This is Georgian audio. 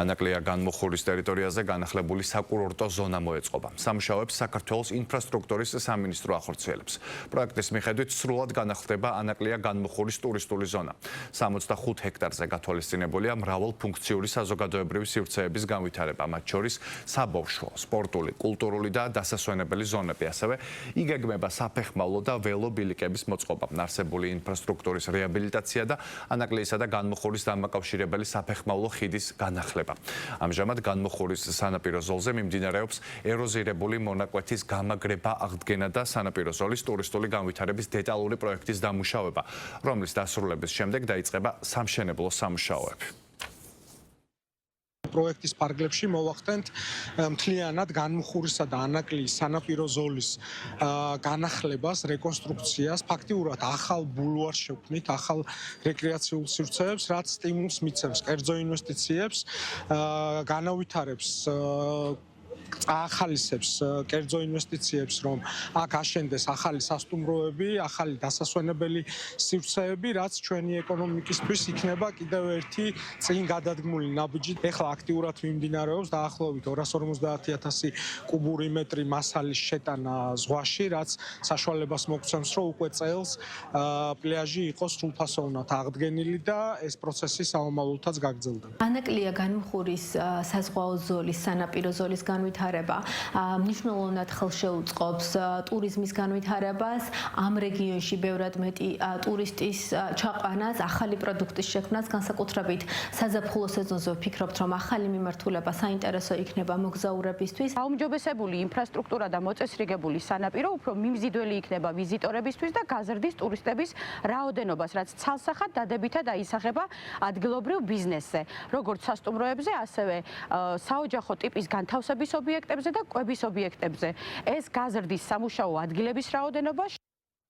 ანაკლია განმუხურის ტერიტორიაზე განახლებული საკურორტო ზონა მოეწყობა. სამუშაოებს საქართველოს ინფრასტრუქტურის სამინისტრო ახორციელებს. პროექტის მიხედვით სრულად განახლდება ანაკლია განმუხურის ტურისტული ზონა. 65 ჰექტარზე გათვალისწინებულია მრავალფუნქციური საზოგადოებრივი სივრცეების განვითარება, მათ შორის საბავშვო, სპორტული, კულტურული და დასასვენებელი ზონები, ასევე იგეგმება საფეხმავლო და ველობილიკების მოწყობა, არსებული ინფრასტრუქტურის რეაბილიტაცია და ანაკლიისა და განმუხურის დამაკავშირებელი საფეხმავლო ხიდის განახლება. ამჟამად განმუხურის სანაპირო ზოლზე მიმდინარეობს ეროზირებული მონაკვეთის გამაგრება, აღდგენა და სანაპირო ზოლის ტურისტული განვითარების დეტალური პროექტის დამუშავება, რომლის დასრულების შემდეგ დაიწყება სამშენებლო სამუშაოები. პროექტის ფარგლებში მოვახდენთ მთლიანად განმუხურისა და ანაკლიის სანაპირო ზოლის განახლებას, რეკონსტრუქციას, ფაქტიურად ახალ ბულვარს შევქმნით, ახალ რეკრეაციულ სივრცეებს, რაც სტიმულს მიცემს კერძო ინვესტიციებს, განავითარებს ახალისებს კერძო ინვესტიციებს, რომ აქ აშენდეს ახალი სასტუმროები, ახალი დასასვენებელი სივრცეები, რაც ჩვენი ეკონომიკისთვის იქნება კიდევ ერთი წინ გადადგმული ნაბიჯი. ეხლა აქტიურად მიმდინარეობს დაახლოებით 250,000 კუბური მეტრი მასალის შეტანა ზღვაში, რაც საშუალებას მოგცემს, რომ უკვე წელს პლაჟი იყოს სრულფასოვნად აღდგენილი და ეს პროცესი საომალოთაც გაგრძელდება. ანაკლია განმუხურის საზღვაო ზოლის, სანაპირო ზოლის განვითარება მნიშვნელოვნად ხელშეუწყობს ტურიზმის განვითარებას, ამ რეგიონში ბევრად მეტი ტურისტის ჩაყვანას, ახალი პროდუქტის შექმნას, განსაკუთრებით საზაფხულო სეზონზე ვფიქრობთ, რომ ახალი მიმართულება საინტერესო იქნება მოგზაურებისთვის. გაუმჯობესებული ინფრასტრუქტურა და მოწესრიგებული სანაპირო უფრო მიმზიდველი იქნება ვიზიტორებისთვის და გაზრდის ტურისტების რაოდენობას, რაც ცალსახად დადებითად აისახება ადგილობრივ ბიზნესზე, როგორც სასტუმროებზე, ასევე საოჯახო ტიპის განთავსების ობიექტებზე და კვების ობიექტებზე. ეს გაზრდის სამუშაო ადგილების რაოდენობა